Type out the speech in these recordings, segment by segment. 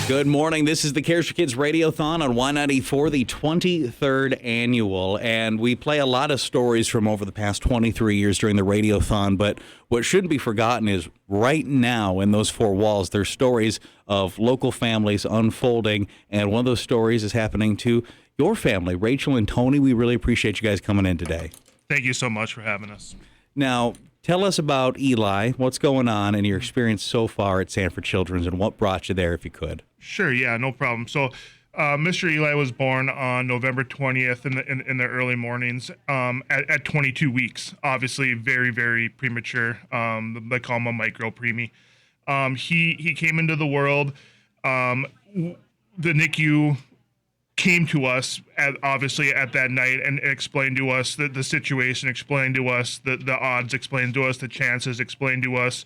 Good morning. This is the Cares for Kids Radiothon on Y94, the 23rd annual. And we play a lot of stories from over the past 23 years during the Radiothon. But what shouldn't be forgotten is right now in those four walls, there's stories of local families unfolding. And one of those stories is happening to your family, Rachel and Tony. We really appreciate you guys coming in today. Thank you so much for having us. Now, tell us about Eli, what's going on, and your experience so far at Sanford Children's, and what brought you there, if you could. Sure, yeah, no problem. So, Mr. Eli was born on November 20th in the early mornings at 22 weeks. Obviously, very, very premature. They call him a micro preemie. He came into the world. The NICU came to us obviously at that night and explained to us the situation, explained to us the odds, explained to us the chances, explained to us,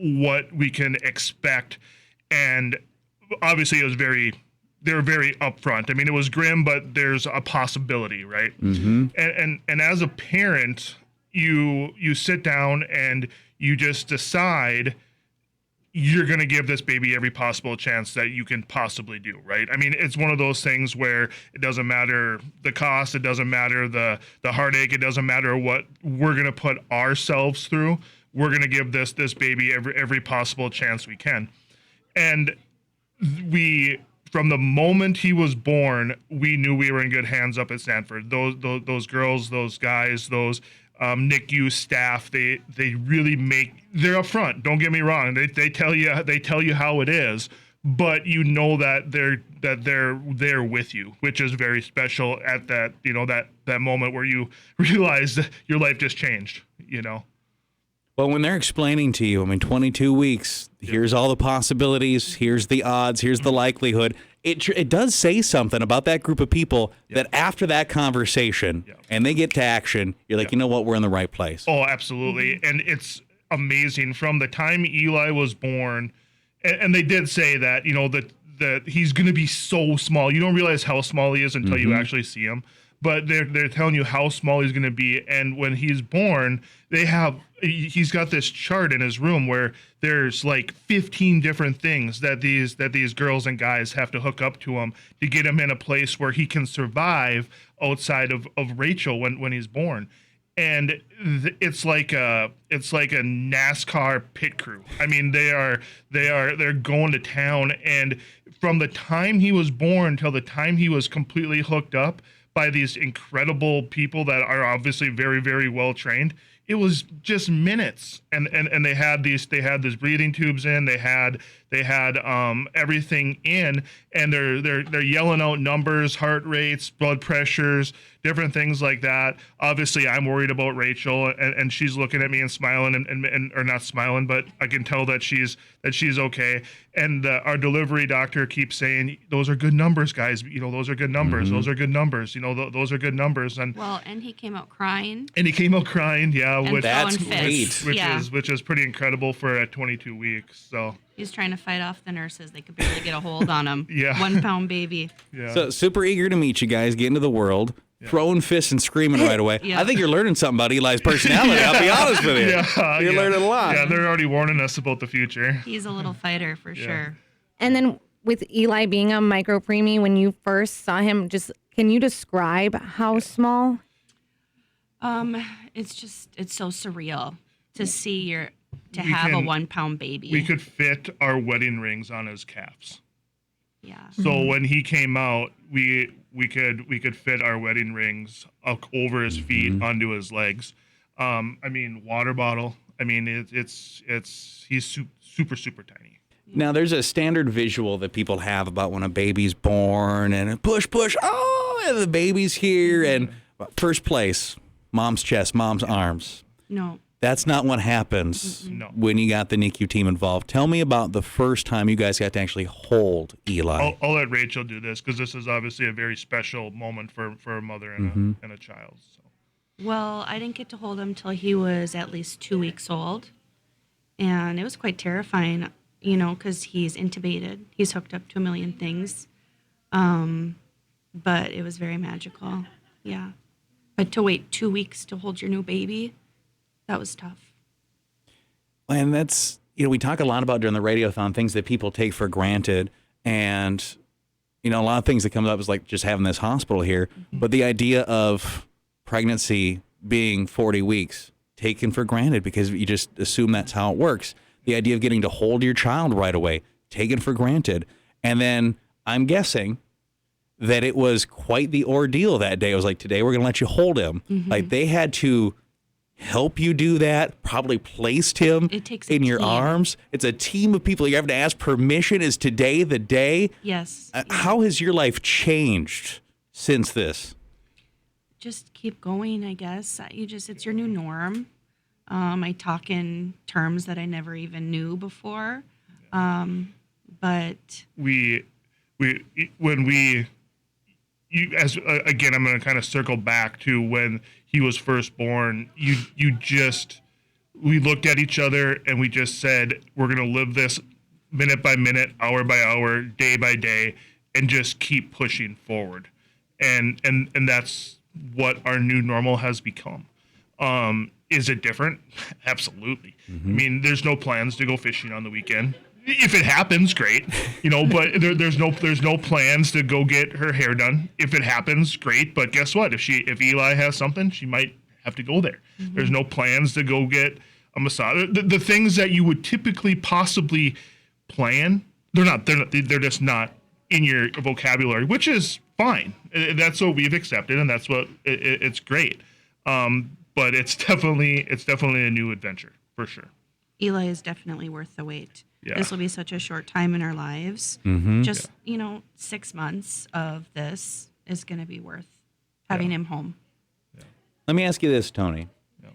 what we can expect. And obviously they were very upfront. I mean, it was grim, but there's a possibility, right? Mm-hmm. And as a parent, you sit down and you just decide you're going to give this baby every possible chance that you can possibly do, right? I mean, it's one of those things where it doesn't matter the cost, it doesn't matter the heartache, it doesn't matter what we're going to put ourselves through. We're going to give this baby every possible chance we can. And from the moment he was born, we knew we were in good hands up at Sanford. Those girls, those guys, those NICU staff, they really they're upfront. Don't get me wrong. They tell you how it is, but you know that they're there with you, which is very special at that that moment where you realize that your life just changed. Well, when they're explaining to you, 22 weeks, here's all the possibilities, here's the odds, here's the likelihood. It does say something about that group of people that after that conversation and they get to action, you're like, you know what, we're in the right place. Oh, absolutely. And it's amazing from the time Eli was born. And they did say that, that he's going to be so small. You don't realize how small he is until you actually see him. But they're telling you how small he's going to be. And when he's born, he's got this chart in his room where there's like 15 different things that these girls and guys have to hook up to him to get him in a place where he can survive outside of Rachel when he's born. And it's like a NASCAR pit crew. I mean, they're going to town. And from the time he was born till the time he was completely hooked up by these incredible people that are obviously very, very well trained, it was just minutes. And they had these breathing tubes in, they had everything in, and they're yelling out numbers, heart rates, blood pressures, different things like that. Obviously I'm worried about Rachel, and she's looking at me and smiling and or not smiling, but I can tell that she's okay. And our delivery doctor keeps saying, those are good numbers, guys. Those are good numbers. Those are good numbers. Those are good numbers. And he came out crying. Yeah, that's great. Which is pretty incredible for 22 weeks. So he's trying to fight off the nurses. They could barely get a hold on him. 1 pound baby. Yeah. So super eager to meet you guys, get into the world. Throwing fists and screaming right away. I think you're learning something about Eli's personality. I'll be honest with you. You're learning a lot. Yeah, they're already warning us about the future. He's a little fighter for sure. And then with Eli being a micro preemie, when you first saw him, can you describe how small? It's so surreal to have a 1 pound baby. We could fit our wedding rings on his calves. Yeah. So when he came out, we could fit our wedding rings up over his feet onto his legs. Water bottle. He's super, super tiny. Now, there's a standard visual that people have about when a baby's born and push, and the baby's here, and first place, mom's chest, mom's arms. No. That's not what happens when you got the NICU team involved. Tell me about the first time you guys got to actually hold Eli. I'll let Rachel do this because this is obviously a very special moment for a mother and a child. So. Well, I didn't get to hold him till he was at least 2 weeks old. And it was quite terrifying, because he's intubated. He's hooked up to a million things. But it was very magical. Yeah. But to wait 2 weeks to hold your new baby, that was tough. And that's, we talk a lot about during the Radiothon things that people take for granted. And, a lot of things that come up is like just having this hospital here. But the idea of pregnancy being 40 weeks taken for granted because you just assume that's how it works. The idea of getting to hold your child right away, taken for granted. And then I'm guessing that it was quite the ordeal that day. It was like, today we're going to let you hold him. Like they had to help you do that, probably placed him It takes a in your team. arms. It's a team of people. You have to ask permission. Is today the day? Yes. How has your life changed since this? Just keep going, I guess. It's your new norm. I talk in terms that I never even knew before. But Again, I'm going to kind of circle back to when he was first born. We looked at each other and we just said, we're going to live this minute by minute, hour by hour, day by day, and just keep pushing forward. And that's what our new normal has become. Is it different? Absolutely. I mean, there's no plans to go fishing on the weekend. If it happens, great, but there's no plans to go get her hair done. If it happens, great. But guess what? If Eli has something, she might have to go there. There's no plans to go get a massage. The things that you would typically possibly plan, they're just not in your vocabulary, which is fine. That's what we've accepted, and that's what it's great. But it's definitely a new adventure for sure. Eli is definitely worth the wait. Yeah. This will be such a short time in our lives. Just, 6 months of this is going to be worth having him home. Let me ask you this, Tony. Yep.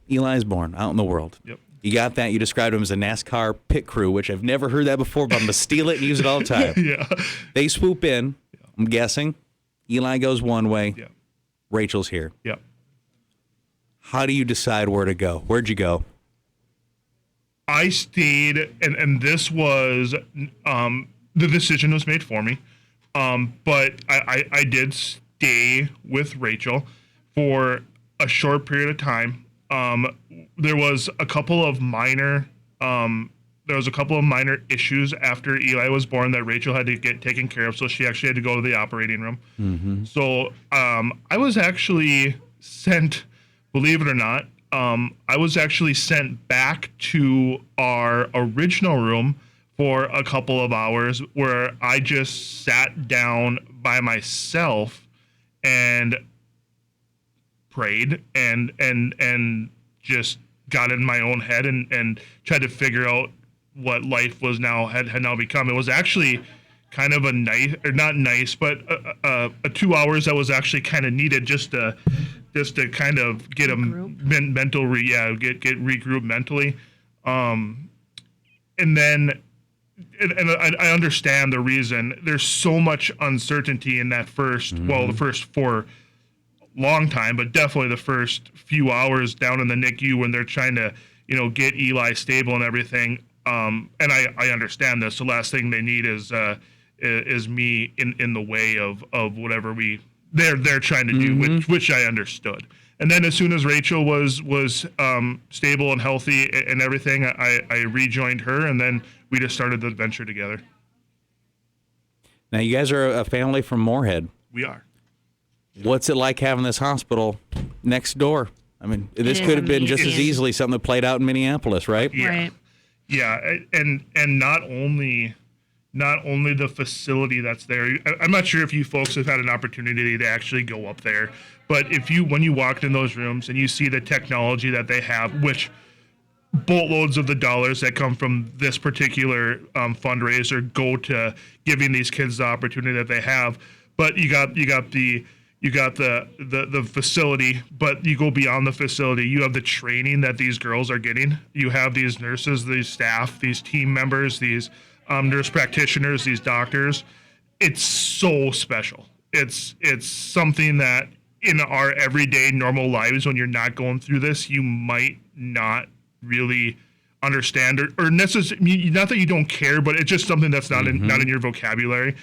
Eli's born out in the world. Yep. You got that. You described him as a NASCAR pit crew, which I've never heard that before, but I'm going to steal it and use it all the time. Yeah. They swoop in. I'm guessing. Eli goes one way. Yep. Rachel's here. Yep. How do you decide where to go? Where'd you go? I stayed, and this was the decision was made for me. But I did stay with Rachel for a short period of time. There was a couple of minor issues after Eli was born that Rachel had to get taken care of, so she actually had to go to the operating room. So I was actually sent, believe it or not, I was actually sent back to our original room for a couple of hours where I just sat down by myself and prayed and just got in my own head and tried to figure out what life was had now become. It was actually kind of a nice, or not nice, but a 2 hours that was actually kind of needed just to kind of get get regrouped mentally. And then I understand the reason. There's so much uncertainty in that the first for long time, but definitely the first few hours down in the NICU when they're trying to, get Eli stable and everything. And I understand this. The last thing they need is me in the way of whatever they're trying to do, which I understood. And then as soon as Rachel was stable and healthy and everything, I rejoined her, and then we just started the adventure together. Now, you guys are a family from Moorhead. We are. What's it like having this hospital next door? I mean, this It could is have been just as amazing. easily something that played out in Minneapolis, right? Yeah. Right. Yeah, and not only the facility that's there. I'm not sure if you folks have had an opportunity to actually go up there, but when you walked in those rooms and you see the technology that they have, which boatloads of the dollars that come from this particular fundraiser go to giving these kids the opportunity that they have. But you got the facility, but you go beyond the facility. You have the training that these girls are getting. You have these nurses, these staff, these team members, these nurse practitioners, these doctors. It's so special. It's something that in our everyday normal lives, when you're not going through this, you might not really understand or necessarily, not that you don't care, but it's just something that's not in your vocabulary.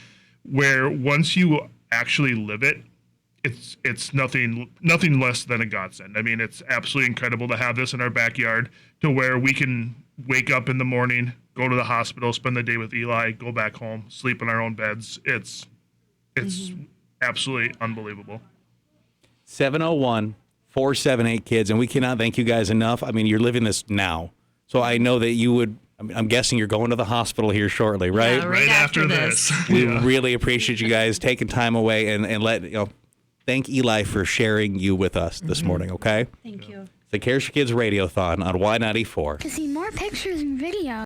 Where once you actually live it, it's nothing less than a godsend. I mean, it's absolutely incredible to have this in our backyard, to where we can wake up in the morning, go to the hospital, spend the day with Eli, go back home, sleep in our own beds. It's absolutely unbelievable. 701-478-KIDS, and we cannot thank you guys enough. I mean, you're living this now. So I know that you would, I'm guessing you're going to the hospital here shortly, right? Yeah, Right after this. We really appreciate you guys taking time away and thank Eli for sharing you with us this morning, okay? Thank you. The Cares for Kids Radiothon on Y94. To see more pictures and videos.